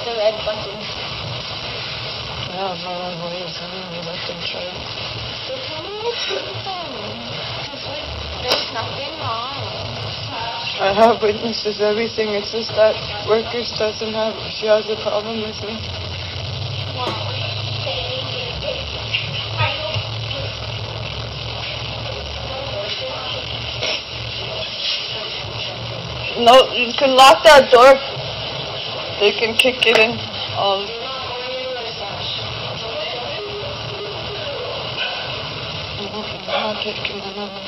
the red button. Yeah, no, what are you telling me? Let them try it. So tell me the truth. There's nothing wrong. I have witnesses, everything. It's just that workers doesn't have, she has a problem with me. No, you can lock that door. They can kick it in. I'm not taking another.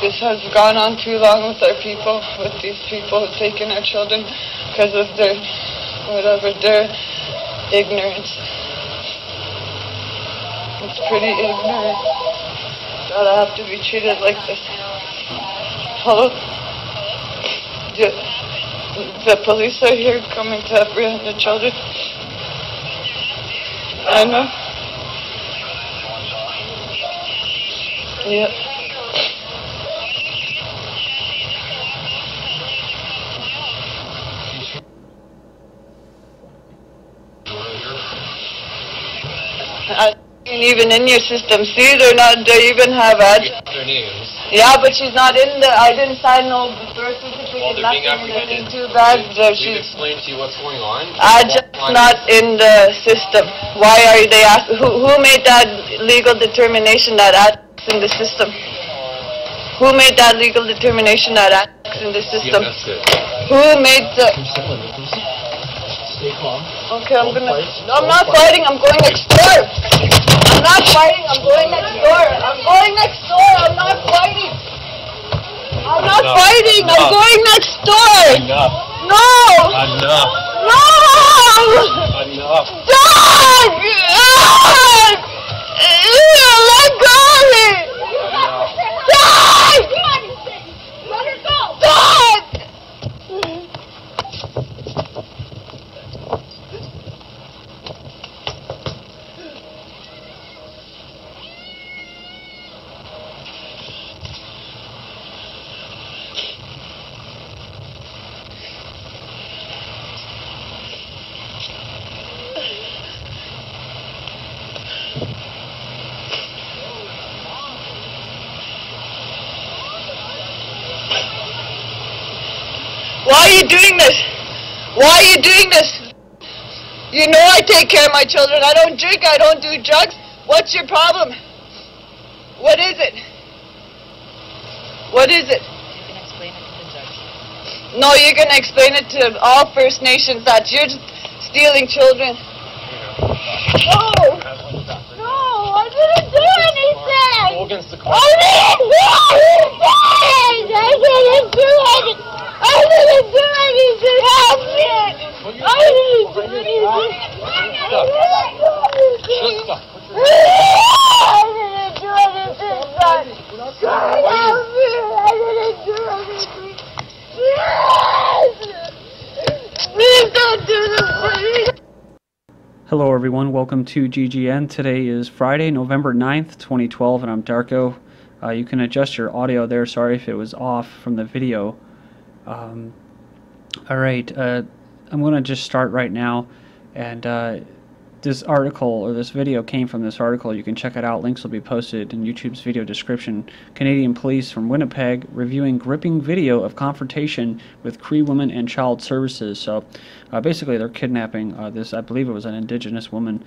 This has gone on too long with our people, with these people taking our children because of their, whatever, their ignorance. It's pretty ignorant that I have to be treated like this. Hello? The police are here coming to apprehend the children. I know. Yeah. Even in your system, see, they even have ads. Their names. Yeah, but she's not in the, I didn't sign no birth certificate, nothing, anything too bad. We've explained to you what's going on. Just not in the system. Why are they asking, who made that legal determination that ads in the system? Who made that legal determination that ads in the system? Who made the... Stay calm. Okay, I'm not fighting, I'm going next door. I'm not fighting, I'm going next door. I'm going next door, I'm not fighting. I'm not fighting, I'm going next door. Enough. No! Enough. No! Enough. Dog! Let go of me! Dog! Let her go! Dog! Why are you doing this? Why are you doing this? You know I take care of my children. I don't drink. I don't do drugs. What's your problem? What is it? What is it? You can explain it to the judge. No, you're going to explain it to all First Nations that you're stealing children. No! No, I didn't do anything! Go against the I car. didn't do anything! I didn't do anything! I didn't do anything! Help me! I didn't do anything! Shut up. I didn't do anything, son! God help me! I didn't do anything! Please don't do this, please! Hello everyone, welcome to GGN. Today is Friday, November 9th, 2012, and I'm Darko. You can adjust your audio there, sorry if it was off from the video. Alright, I'm going to just start right now, and this article, or this video came from this article. You can check it out, links will be posted in YouTube's video description. Canadian police from Winnipeg reviewing gripping video of confrontation with Cree women and child services. So basically they're kidnapping this, I believe it was an Indigenous woman,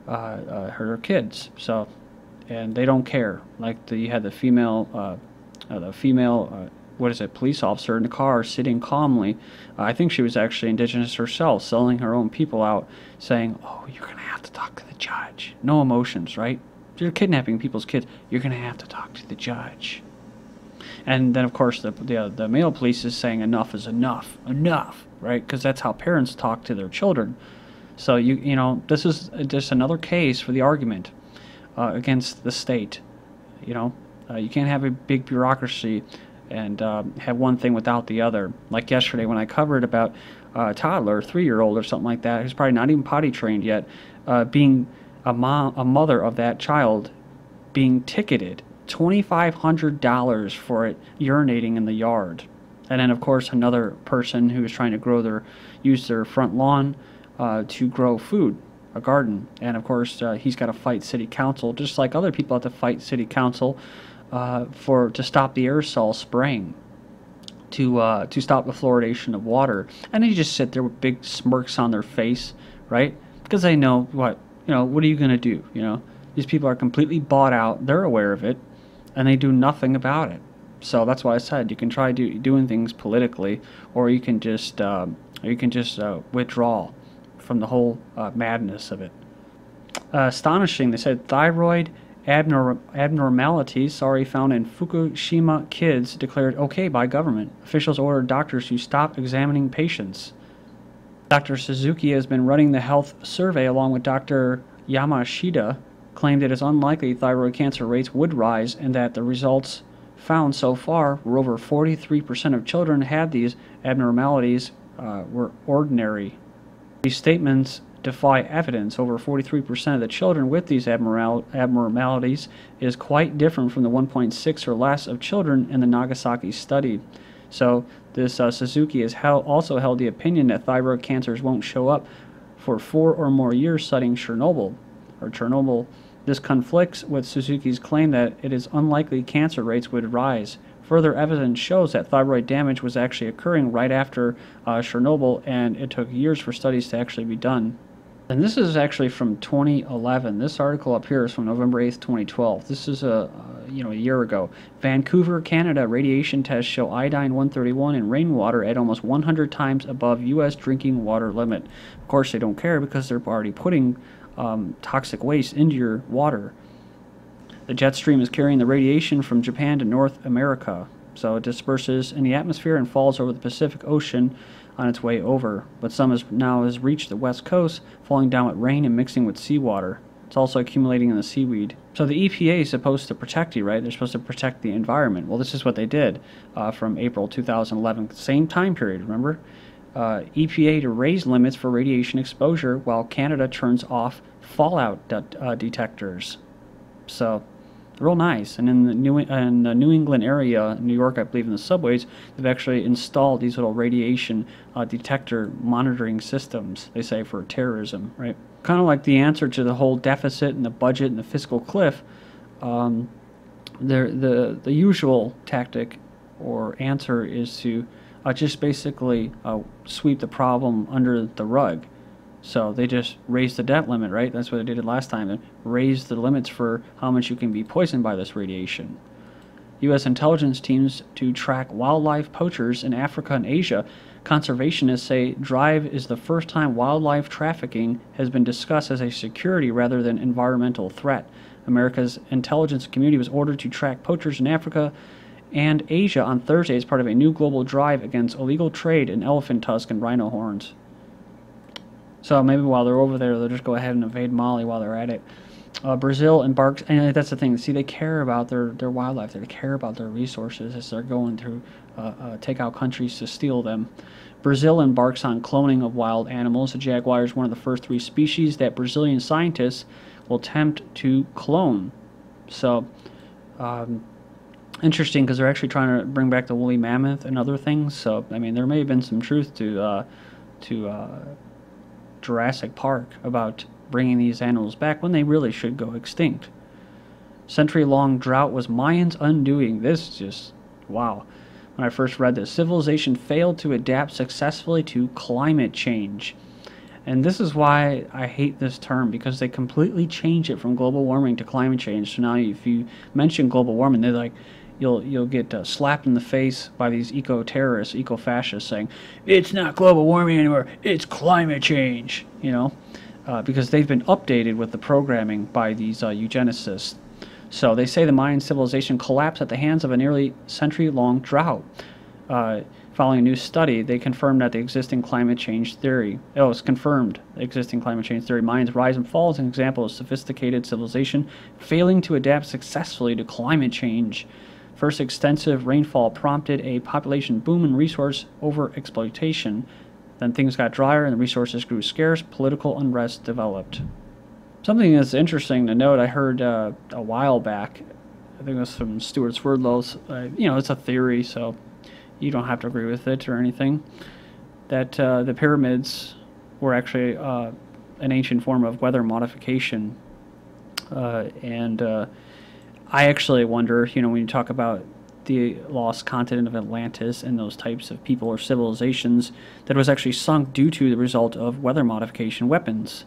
her kids. So, and they don't care. Like you had the female police officer in the car sitting calmly. I think she was actually Indigenous herself, selling her own people out, saying, oh, you're going to have to talk to the judge. No emotions, right? You're kidnapping people's kids. You're going to have to talk to the judge. And then, of course, the male police is saying enough is enough. Enough, right? Because that's how parents talk to their children. So, you know, this is just another case for the argument against the state. You know, you can't have a big bureaucracy and have one thing without the other. Like yesterday when I covered about a toddler, 3-year-old or something like that, who's probably not even potty trained yet, being a mother of that child being ticketed $2,500 for it urinating in the yard. And then, of course, another person who is trying to use their front lawn to grow food, a garden. And, of course, he's got to fight city council, just like other people have to fight city council to stop the aerosol spraying, to stop the fluoridation of water. And they just sit there with big smirks on their face, right? Because they know what are you going to do? These people are completely bought out. They're aware of it, and they do nothing about it. So that's why I said you can try doing things politically, or you can just withdraw from the whole madness of it. Astonishing, they said thyroid abnormalities found in Fukushima kids declared okay by government. Officials ordered doctors to stop examining patients. Dr. Suzuki has been running the health survey along with Dr. Yamashita, claimed it is unlikely thyroid cancer rates would rise and that the results found so far were over 43% of children had these abnormalities were ordinary. These statements defy evidence. Over 43% of the children with these abnormalities is quite different from the 1.6 or less of children in the Nagasaki study. So this Suzuki has also held the opinion that thyroid cancers won't show up for 4 or more years, citing Chernobyl. This conflicts with Suzuki's claim that it is unlikely cancer rates would rise. Further evidence shows that thyroid damage was actually occurring right after Chernobyl, and it took years for studies to actually be done. And this is actually from 2011. This article up here is from November 8th, 2012. This is a year ago. Vancouver, Canada, radiation tests show iodine-131 in rainwater at almost 100 times above U.S. drinking water limit. Of course, they don't care because they're already putting toxic waste into your water. The jet stream is carrying the radiation from Japan to North America, so it disperses in the atmosphere and falls over the Pacific Ocean on its way over, but some has reached the west coast, falling down with rain and mixing with seawater. It's also accumulating in the seaweed. So the EPA is supposed to protect you, right? They're supposed to protect the environment. Well, this is what they did from April 2011, same time period, remember? EPA to raise limits for radiation exposure while Canada turns off fallout detectors. So, real nice. And in the New England area, New York, I believe in the subways, they've actually installed these little radiation detector monitoring systems, they say, for terrorism, right? Kind of like the answer to the whole deficit and the budget and the fiscal cliff. The usual tactic or answer is to just basically sweep the problem under the rug. So they just raised the debt limit, right? That's what they did last time. They raised the limits for how much you can be poisoned by this radiation. U.S. intelligence teams to track wildlife poachers in Africa and Asia. Conservationists say drive is the first time wildlife trafficking has been discussed as a security rather than environmental threat. America's intelligence community was ordered to track poachers in Africa and Asia on Thursday as part of a new global drive against illegal trade in elephant tusk and rhino horns. So maybe while they're over there, they'll just go ahead and invade Mali while they're at it. Brazil embarks, and that's the thing. See, they care about their wildlife. They care about their resources as they're going through take-out countries to steal them. Brazil embarks on cloning of wild animals. The jaguar is one of the first 3 species that Brazilian scientists will attempt to clone. So, interesting, because they're actually trying to bring back the woolly mammoth and other things. So, I mean, there may have been some truth to Jurassic Park about bringing these animals back when they really should go extinct. Century-long drought was Mayans' undoing. This just, wow. When I first read this, civilization failed to adapt successfully to climate change. And this is why I hate this term, because they completely change it from global warming to climate change. So now if you mention global warming, they're like, you'll get slapped in the face by these eco-terrorists, eco-fascists saying, it's not global warming anymore, it's climate change, because they've been updated with the programming by these eugenicists. So they say the Mayan civilization collapsed at the hands of a nearly century-long drought. Following a new study, they confirmed that the existing climate change theory. Oh, it's confirmed the existing climate change theory. Mayans' rise and fall is an example of sophisticated civilization failing to adapt successfully to climate change. First extensive rainfall prompted a population boom and resource overexploitation. Then things got drier and the resources grew scarce. Political unrest developed. Something that's interesting to note, I heard a while back, I think it was from Stuart Swerdlow's, it's a theory, so you don't have to agree with it or anything, that the pyramids were actually an ancient form of weather modification. And I actually wonder, you know, when you talk about the lost continent of Atlantis and those types of people or civilizations, that was actually sunk due to the result of weather modification weapons.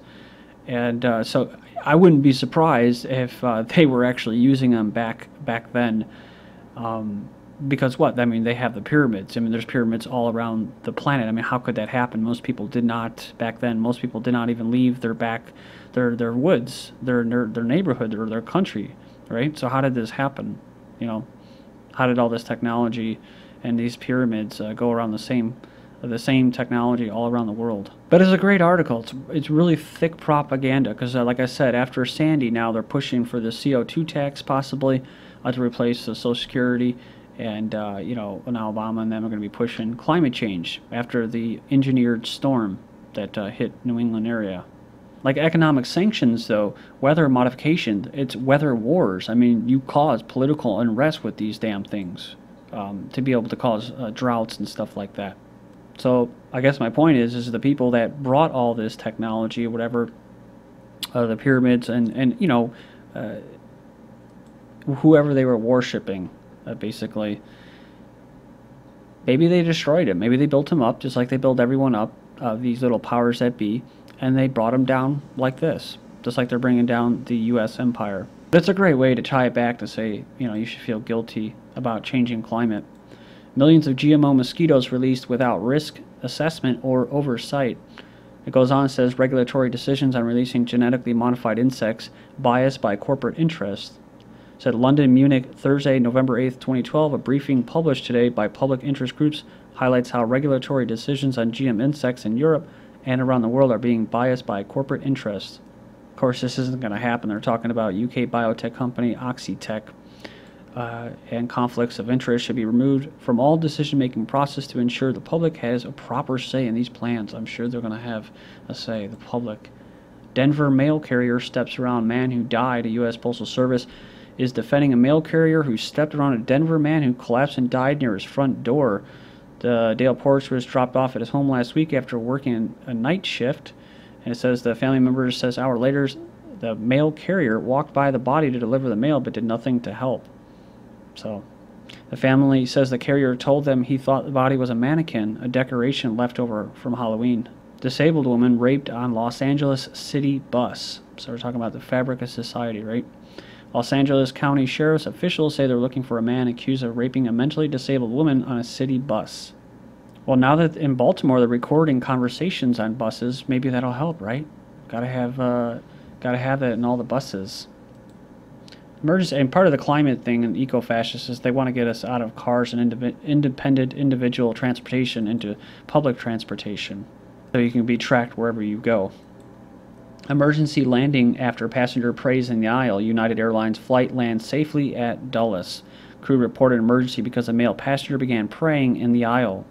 And so I wouldn't be surprised if they were actually using them back then. Because what? I mean, they have the pyramids. I mean, there's pyramids all around the planet. I mean, how could that happen? Most people did not, back then, most people did not even leave their woods, their neighborhood, or their country, right? So how did this happen? You know, how did all this technology and these pyramids go around the same technology all around the world? But it's a great article. It's really thick propaganda because, like I said, after Sandy, now they're pushing for the CO2 tax possibly to replace the Social Security. And, you know, now Obama and them are going to be pushing climate change after the engineered storm that hit New England area. Like economic sanctions, though, weather modification, it's weather wars. I mean, you cause political unrest with these damn things to be able to cause droughts and stuff like that. So I guess my point is the people that brought all this technology or whatever, the pyramids and you know, whoever they were worshipping, basically, maybe they destroyed him. Maybe they built him up just like they build everyone up, these little powers that be, and they brought him down like this, just like they're bringing down the U.S. empire. But it's a great way to tie it back to say, you know, you should feel guilty about changing climate. Millions of GMO mosquitoes released without risk assessment or oversight. It goes on and says regulatory decisions on releasing genetically modified insects biased by corporate interests. Said London, Munich, Thursday, November 8th, 2012. A briefing published today by public interest groups highlights how regulatory decisions on GM insects in Europe and around the world are being biased by corporate interests. Of course, this isn't going to happen. They're talking about UK biotech company Oxitec, and conflicts of interest should be removed from all decision-making process to ensure the public has a proper say in these plans. I'm sure they're going to have a say, the public. Denver mail carrier steps around man who died. A U.S. Postal Service is defending a mail carrier who stepped around a Denver man who collapsed and died near his front door. The Dale Porter was dropped off at his home last week after working a night shift. And it says the family member says an hour later, the mail carrier walked by the body to deliver the mail but did nothing to help. So the family says the carrier told them he thought the body was a mannequin, a decoration left over from Halloween. Disabled woman raped on Los Angeles city bus. So we're talking about the fabric of society, right? Los Angeles County Sheriff's officials say they're looking for a man accused of raping a mentally disabled woman on a city bus. Well, now that in Baltimore they're recording conversations on buses, maybe that'll help, right? Gotta have that in all the buses. Emergency, and part of the climate thing and eco-fascists is they want to get us out of cars and independent individual transportation into public transportation, so you can be tracked wherever you go. Emergency landing after passenger prays in the aisle. United Airlines flight lands safely at Dulles. Crew reported emergency because a male passenger began praying in the aisle.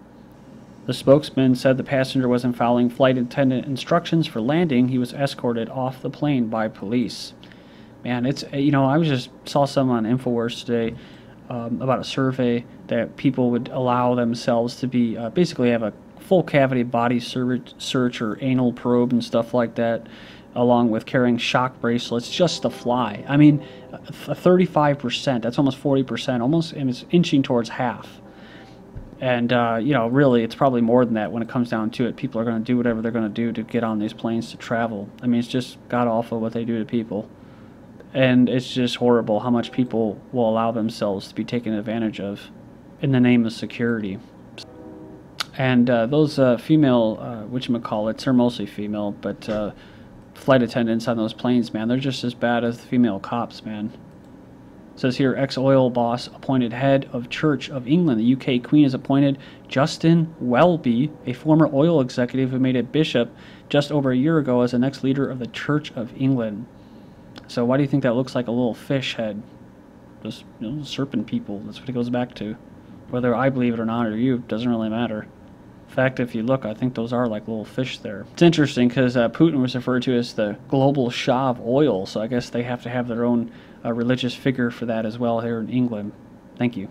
The spokesman said the passenger wasn't following flight attendant instructions for landing. He was escorted off the plane by police. Man, it's, you know, I just saw some on InfoWars today about a survey that people would allow themselves to be, basically have a full cavity body search or anal probe and stuff like that, along with carrying shock bracelets just to fly. I mean, 35%, that's almost 40%, almost, and it's inching towards half. And, you know, really, it's probably more than that when it comes down to it. People are going to do whatever they're going to do to get on these planes to travel. I mean, it's just god-awful what they do to people. And it's just horrible how much people will allow themselves to be taken advantage of in the name of security. And those female, whatchamacallits, they're mostly female, but flight attendants on those planes, man, they're just as bad as the female cops, man. It says here, ex-oil boss appointed head of Church of England. The UK Queen has appointed Justin Welby, a former oil executive who made it bishop just over a year ago, as the next leader of the Church of England. So why do you think that looks like a little fish head? Just, you know, serpent people, that's what it goes back to. Whether I believe it or not, or you, doesn't really matter. In fact, if you look, I think those are like little fish there. It's interesting because Putin was referred to as the global Shah of oil, so I guess they have to have their own religious figure for that as well here in England. Thank you.